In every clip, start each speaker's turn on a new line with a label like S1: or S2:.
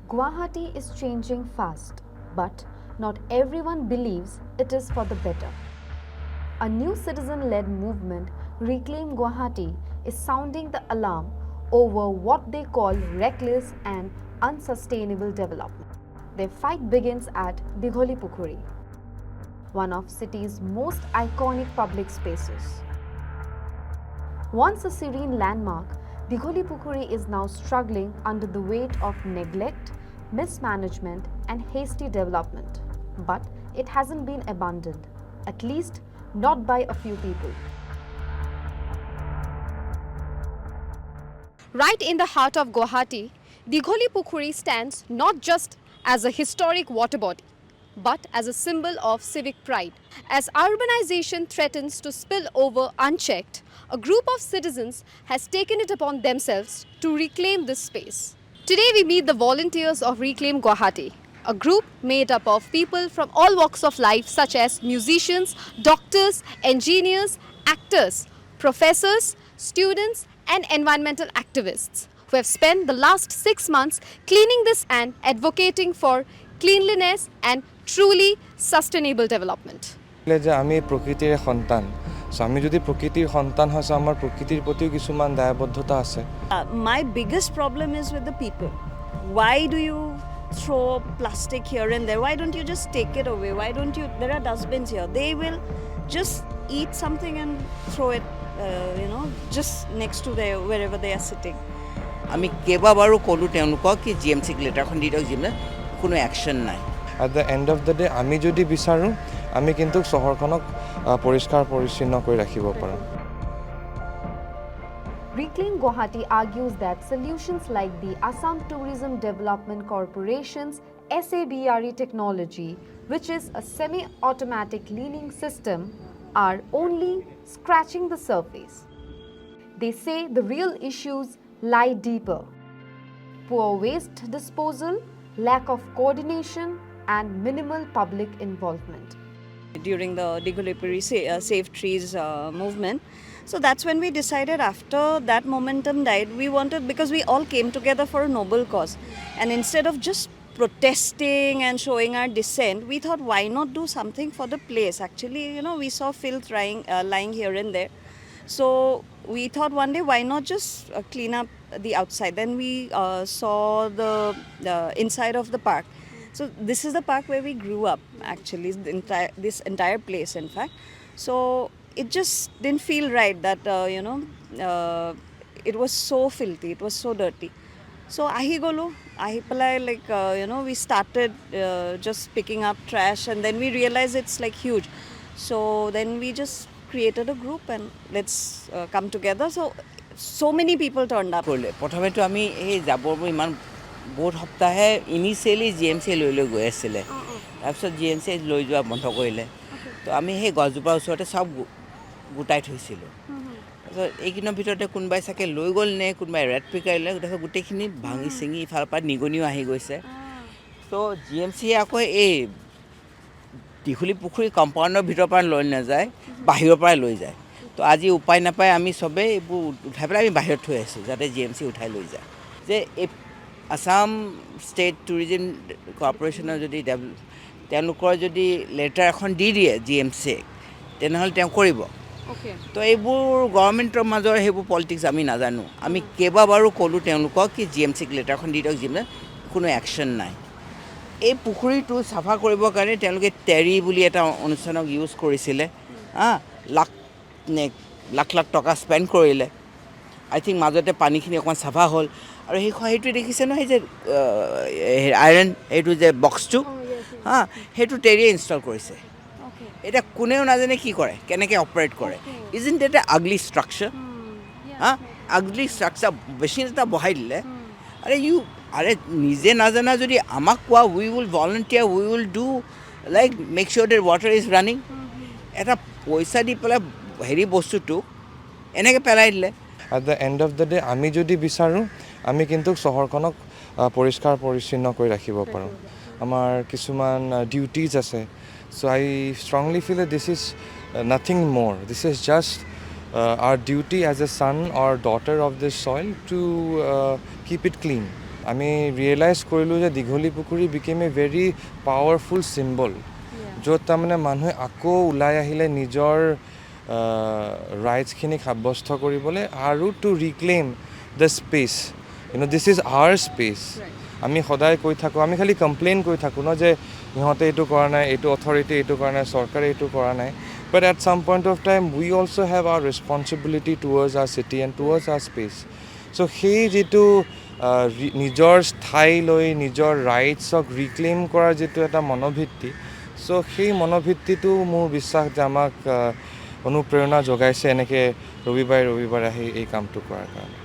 S1: Guwahati is changing fast, but not everyone believes it is for the better. A new citizen led movement, Reclaim Guwahati, is sounding the alarm over what they call reckless and unsustainable development. Their fight begins at Digholi Pukhuri, one of city's most iconic public spaces. Once a serene landmark, Digholi Pukhuri is now struggling under the weight of neglect, mismanagement, and hasty development. But it hasn't been abandoned, at least not by a few people. Right in the heart of Guwahati, Digholi Pukhuri stands not just as a historic water body, but as a symbol of civic pride. As urbanization threatens to spill over unchecked, a group of citizens has taken it upon themselves to reclaim this space. Today we meet the volunteers of Reclaim Guwahati, a group made up of people from all walks of life such as musicians, doctors, engineers, actors, professors, students and environmental activists who have spent the last 6 months cleaning this and advocating for cleanliness and truly sustainable development.
S2: যে আমি প্ৰকৃতিৰ সন্তান so আমি যদি প্ৰকৃতিৰ সন্তান হয় আমাৰ প্ৰকৃতিৰ প্ৰতিও কিছুমান দায়বদ্ধতা আছে
S3: My biggest problem is with the people. Why do you throw plastic here and there? Why don't you just take it away? Why don't you? There are dustbins here. They will just eat something and throw it, just next to their wherever they are sitting.
S4: আমি কেইবাবাৰো ক'লোঁ তেওঁলোকক কি জিএমচিক লেটাৰখন দি দিয়ক যিমান কোনো action নাই
S2: এট the end of the day আমি যদি বিচাৰোঁ আমি কিন্তু চহৰখনক পৰিষ্কাৰ পৰিচ্ছন্ন কৰি ৰাখিব পাৰোঁ
S1: Reclaim Guwahati argues that solutions like the Assam Tourism Development Corporation's SABRE technology, which is a semi-automatic cleaning system, are only scratching the surface. They say the real issues lie deeper. Poor waste disposal, lack of coordination, and minimal public involvement.
S3: During the Digholi Pukhuri Save Trees movement. So that's when we decided after that momentum died, we wanted, because we all came together for a noble cause. And instead of just protesting and showing our dissent, we thought why not do something for the place. Actually, we saw filth lying here and there. So we thought one day why not just clean up the outside. Then we saw the inside of the park. So this is the park where we grew up actually, this entire place in fact. So it just didn't feel right that, it was so filthy, it was so dirty. So ahi golo, we started just picking up trash and then we realized it's like huge. So then we just created a group and let's come together. So many people turned up.
S4: প্ৰথমেতো আমি এই জাবৰবোৰ ইমান বহুত সপ্তাহে initially G M C লৈ গৈ আছিলে তাৰপিছত G M C লৈ যোৱা বন্ধ কৰিলে তো আমি সেই গছজোপাৰ ওচৰতে চব গোটাই থৈছিলোঁ তাৰপিছত এইকেইদিনৰ ভিতৰতে কোনোবাই চাগে লৈ গ'ল নে কোনোবাই ৰেড পিকাৰিলে তাৰপিছত গোটেইখিনি ভাঙি চিঙি ইফালৰ পৰা নিগনিও আহি গৈছে তো জি এম চিয়ে আকৌ এই দীঘলী পুখুৰী কম্পাউণ্ডৰ ভিতৰৰ পৰা লৈ নাযায় বাহিৰৰ পৰাই লৈ যায় তো আজি উপায় নাপায় আমি চবেই এইবোৰ উঠাই পেলাই আমি বাহিৰত থৈ আছোঁ যাতে জি এম চি উঠাই লৈ যায় যে এই আসাম ষ্টেট টুৰিজিম কৰ্পৰেশ্যনৰ যদি তেওঁলোকৰ যদি লেটাৰ এখন দি দিয়ে জি এম চিক তেনেহ'লে তেওঁ কৰিব তো এইবোৰ গভৰ্ণমেণ্টৰ মাজৰ সেইবোৰ পলিটিক্স আমি নাজানো আমি কেইবাবাৰো ক'লোঁ তেওঁলোকক কি জি এম চিক লেটাৰখন দি দিয়ক যিমান কোনো একশ্যন নাই এই পুখুৰীটো চাফা কৰিবৰ কাৰণে তেওঁলোকে টেৰি বুলি এটা অনুষ্ঠানক ইউজ কৰিছিলে লাখ লাখ টকা স্পেণ্ড কৰিলে আই থিংক মাজতে পানীখিনি অকণমান চাফা হ'ল আৰু সেইটো দেখিছে নহয় যে আইৰণ এইটো যে বক্সটো সেইটো টেৰিয়ে ইনষ্টল কৰিছে এতিয়া কোনেও নাজানে কি কৰে কেনেকৈ অপাৰেট কৰে ইজন্ট এটা ugly structure ugly structure machine এটা বহাই দিলে আৰে নিজে নাজানা যদি আমাক কোৱা we will volunteer we will do like make sure that water is running এটা পইচা দি পেলাই হেৰি বস্তুটো এনেকৈ পেলাই দিলে
S2: at the end of the day আমি যদি বিচাৰোঁ আমি কিন্তু চহৰখনক পৰিষ্কাৰ পৰিচ্ছন্ন কৰি ৰাখিব পাৰোঁ আমাৰ কিছুমান ডিউটিজ আছে so' I strongly feel this is nothing more this is just our duty as a son or daughter of this soil to keep it clean. আমি ৰিয়েলাইজ কৰিলোঁ যে দীঘলী পুখুৰী বিকেম এ ভেৰি পাৱাৰফুল চিম্বল য'ত তাৰমানে মানুহে আকৌ ওলাই আহিলে নিজৰ ৰাইটছখিনি সাব্যস্ত কৰিবলৈ আৰু to reclaim the space this is our space আমি সদায় কৈ থাকোঁ আমি খালি কমপ্লেইন কৰি থাকোঁ ন যে সিহঁতে এইটো কৰা নাই এইটো অথৰিটি এইটো কৰা নাই চৰকাৰে এইটো কৰা নাই but at some point of time we also' have our responsibility towards our city and towards our space so' সেই যিটো নিজৰ ঠাই লৈ নিজৰ ৰাইটছক ৰিক্লেইম কৰাৰ যিটো এটা মনোবৃত্তি চ' সেই মনোবৃত্তিটো মোৰ বিশ্বাস যে আমাক অনুপ্ৰেৰণা যোগাইছে এনেকৈ ৰবিবাৰে আহি এই কামটো কৰাৰ কাৰণে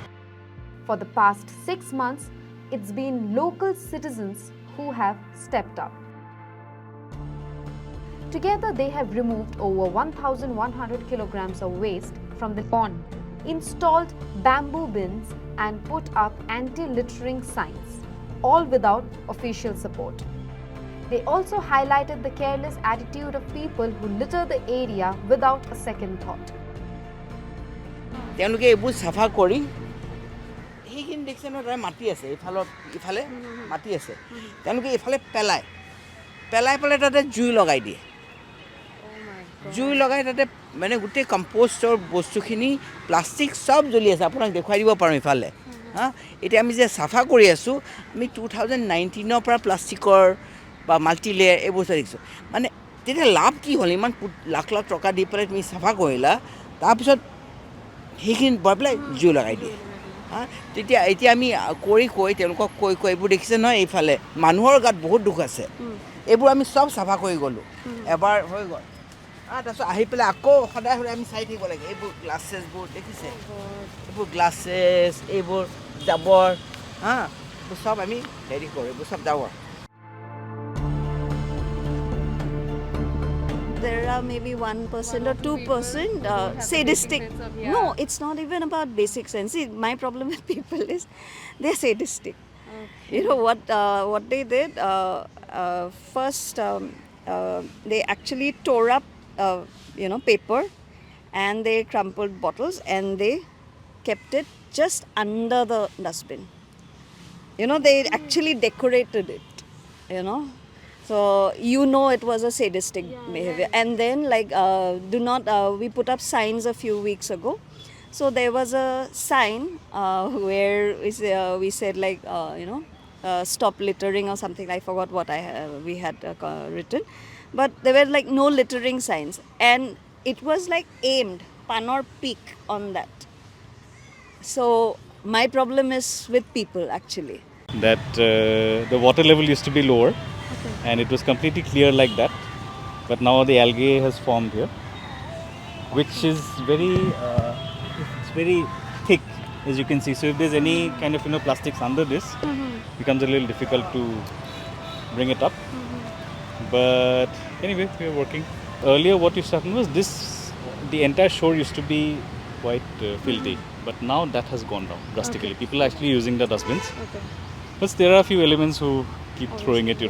S1: For the past 6 months, it's been local citizens who have stepped up. Together, they have removed over 1,100 kilograms of waste from the pond, installed bamboo bins, and put up anti-littering signs, all without official support. They also highlighted the careless attitude of people who litter the area without a second thought.
S4: তেওঁলোকে এইবোৰ চাফা কৰি সেইখিনি দেখিছে ন তাৰে মাটি আছে ইফালে মাটি আছে তেওঁলোকে এইফালে পেলাই পেলাই তাতে জুই লগাই দিয়ে জুই লগাই তাতে মানে গোটেই কম্প'ষ্টৰ বস্তুখিনি প্লাষ্টিক চব জ্বলি আছে আপোনাক দেখুৱাই দিব পাৰোঁ ইফালে হা এতিয়া আমি যে চাফা কৰি আছোঁ আমি 2019 পৰা প্লাষ্টিকৰ বা মাল্টিলেয়াৰ এই বস্তু দেখিছোঁ মানে তেতিয়া লাভ কি হ'ল ইমান লাখ লাখ টকা দি পেলাই তুমি চাফা কৰিলা তাৰপিছত সেইখিনি বৰ পেলাই জুই লগাই দিয়ে হা তেতিয়া এতিয়া আমি কৈ তেওঁলোকক কৈ এইবোৰ দেখিছে নহয় এইফালে মানুহৰ গাত বহুত দুখ আছে এইবোৰ আমি চব চাফা কৰি গ'লোঁ এবাৰ হৈ গ'ল তাৰপিছত আহি পেলাই আকৌ সদায় আমি চাই থাকিব লাগে এইবোৰ গ্লাছেছবোৰ দেখিছে এইবোৰ গ্লাছেছ এইবোৰ জাবৰ হা এইবোৰ চব আমি হেৰি কৰোঁ এইবোৰ চব জাবৰ
S3: There are maybe 1% or 2% sadistic. No, it's not even about basic sense. See, my problem with people is they're sadistic. You know what they did? First, they actually tore up, paper, and they crumpled bottles, and they kept it just under the dustbin. They actually decorated it. So it was a sadistic behavior. And then we put up signs a few weeks ago. So there was a sign where we said stop littering or something. I forgot what we had written. But there were no littering signs. And it was aimed, pan or peak on that. So my problem is with people actually.
S5: That the water level used to be lower. And it was completely clear like that, but now the algae has formed here, which is very thick, as you can see. So if there's any kind of plastics under this, it becomes a little difficult to bring it up. But anyway, we are working. Earlier, what used to happen was the entire shore used to be quite filthy, but now that has gone down drastically. People are actually using the dustbins. But there are a few elements who keep throwing it,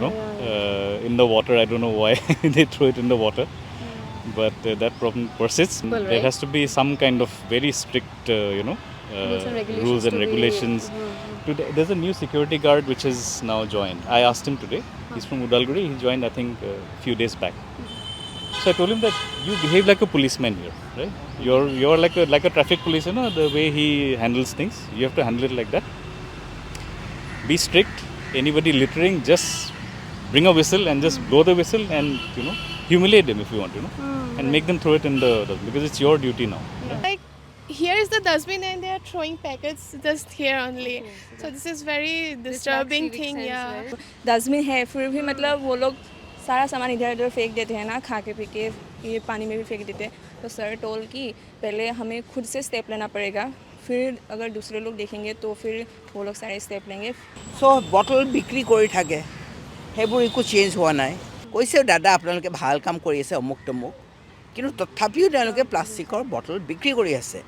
S5: in the water. I don't know why they throw it in the water, but that problem persists. There has to be some kind of very strict, rules and regulations. Today, there's a new security guard which has now joined. I asked him today. He's from Udalguri. He joined, I think, a few days back. So I told him that you behave like a policeman here, right? You're like a traffic police, the way he handles things. You have to handle it like that. Be strict. Anybody littering, just bring a whistle and just blow the whistle and humiliate them if you want, and make them throw it in the dustbin because it's your duty now.
S6: Like here is the dustbin and they are throwing packets just here only. So this is very disturbing thing. Yeah.
S7: Dustbin है फिर भी मतलब वो लोग सारा सामान इधर उधर फेंक देते हैं ना खा के पी के ये पानी में भी फेंक देते हैं तो सर टोल कि पहले हमें खुद से स्टेप लेना पड़ेगा फिर अगर दूसरे लोग देखेंगे तो फिर वो लोग सारे स्टेप लेंगे
S4: So bottle বিক্ৰী কৰি থাকে সেইবোৰ একো চেঞ্জ হোৱা নাই কৈছে দাদা আপোনালোকে ভাল কাম কৰি আছে অমুক তমুক কিন্তু তথাপিও তেওঁলোকে প্লাষ্টিকৰ বটল বিক্ৰী কৰি আছে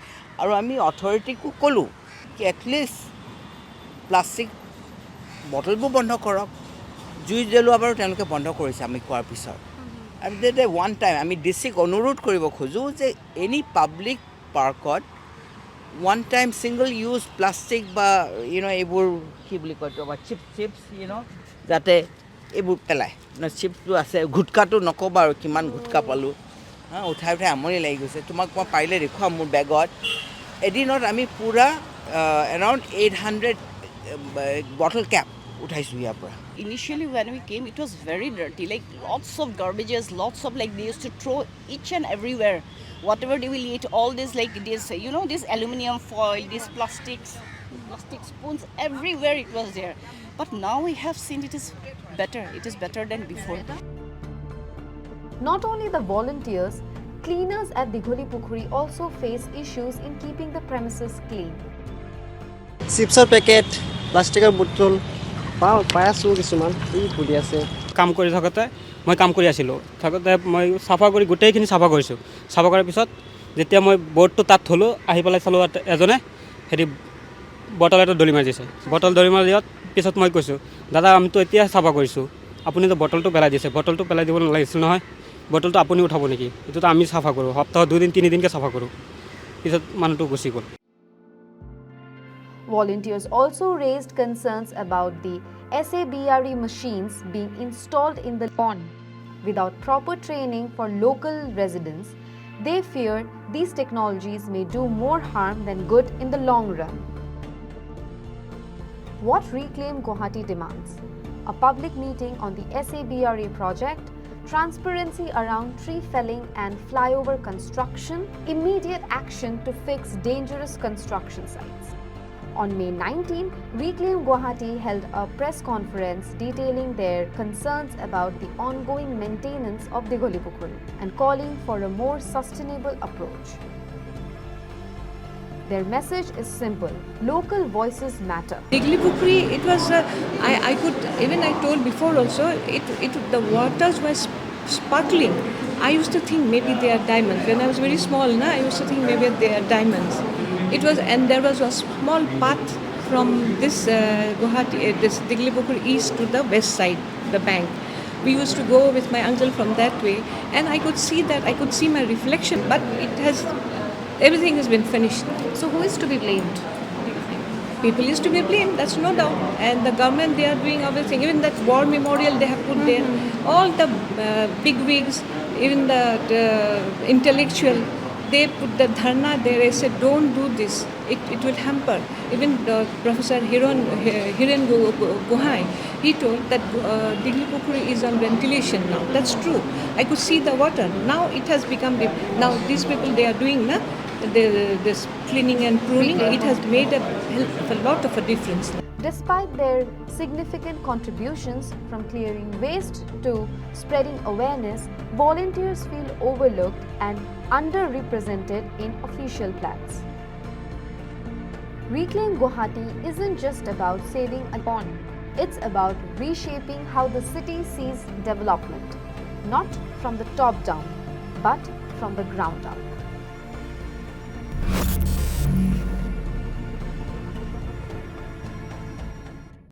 S4: আৰু আমি অথৰিটিকো ক'লোঁ কি এটলিষ্ট প্লাষ্টিক বটলবোৰ বন্ধ কৰক জুই জ্বলোৱা বাৰু তেওঁলোকে বন্ধ কৰিছে আমি কোৱাৰ পিছত আৰু ওৱান টাইম আমি ডিচিক অনুৰোধ কৰিব খোজোঁ যে এনি পাব্লিক পাৰ্কত one time single use plastic বা এইবোৰ কি বুলি কয় তোমাৰ চিপছ যাতে এইবোৰ পেলায় চিপছটো আছে গুটকাটো নক'বা আৰু কিমান গুটকা পালোঁ উঠাই উঠাই আমনি লাগি গৈছে তোমাক মই পাৰিলে দেখুৱাম মোৰ বেগত এদিনত আমি পূৰা এৰাউণ্ড 800 বটল কেপ উঠাইছোঁ ইয়াৰ পৰা
S8: Initially when we came it was very dirty, like lots of garbages, lots of like they used to throw each and everywhere whatever they will eat, all this like this this aluminum foil, these plastic spoons, everywhere it was there. But now we have seen it is better than before.
S1: Not only the volunteers, cleaners at Digholi Pukhuri also face issues in keeping the premises clean.
S9: চিপছৰ packet প্লাষ্টিকৰ bottle পাই আছোঁ কিছুমান এই ফুলি আছে
S10: কাম কৰি থাকোঁতে মই কাম কৰি আছিলোঁ মই চাফা কৰি গোটেইখিনি চাফা কৰিছোঁ চাফা কৰাৰ পিছত যেতিয়া মই বৰ্ডটো তাত থ'লোঁ আহি পেলাই চালোঁ এজনে হেৰি বটল এটা দলি মাৰি দিছে বটল দলি মাৰি দিয়াত পিছত মই কৈছোঁ দাদা আমিতো এতিয়া চাফা কৰিছোঁ আপুনিতো বটলটো পেলাই দিছে বটলটো পেলাই দিব নালাগিছিল নহয় বটলটো আপুনি উঠাব নেকি এইটোতো আমি চাফা কৰোঁ সপ্তাহত 2 দিন 3 দিনকৈ চাফা কৰোঁ পিছত মানুহটো Gucci goal
S1: Volunteers also raised concerns about the SABRE machines being installed in the pond. Without proper training for local residents, they fear these technologies may do more harm than good in the long run. What Reclaim Guwahati demands? A public meeting on the SABRE project, transparency around tree felling and flyover construction, immediate action to fix dangerous construction sites. On May 19, Reclaim Guwahati held a press conference detailing their concerns about the ongoing maintenance of Digholi Pukhuri and calling for a more sustainable approach. Their message is simple: local voices matter.
S11: Digholi Pukhuri, it was I could even I told before also the waters were sparkling. I used to think maybe they are diamonds. When I was very small, I used to think maybe they are diamonds. It was, and there was a small path from this Guwahati, this Digholi Pukhuri east to the west side, the bank. We used to go with my uncle from that way, and I could see that, I could see my reflection, but everything has been finished.
S1: So who is to be blamed?
S11: People is to be blamed, that's no doubt. And the government, they are doing everything. Even that war memorial they have put there. All the big wigs, even the intellectual, they put the dharna there. They said, don't do this. It will hamper. Even Professor Hiren Gohai, he told that Digholi Pukhuri is on ventilation now. That's true. I could see the water. Now it has become, now these people, they are doing this cleaning and pruning. It has made a lot of a difference.
S1: Despite their significant contributions from clearing waste to spreading awareness, volunteers feel overlooked and underrepresented in official plans. Reclaim Guwahati isn't just about saving a pond. It's about reshaping how the city sees development, not from the top down, but from the ground up.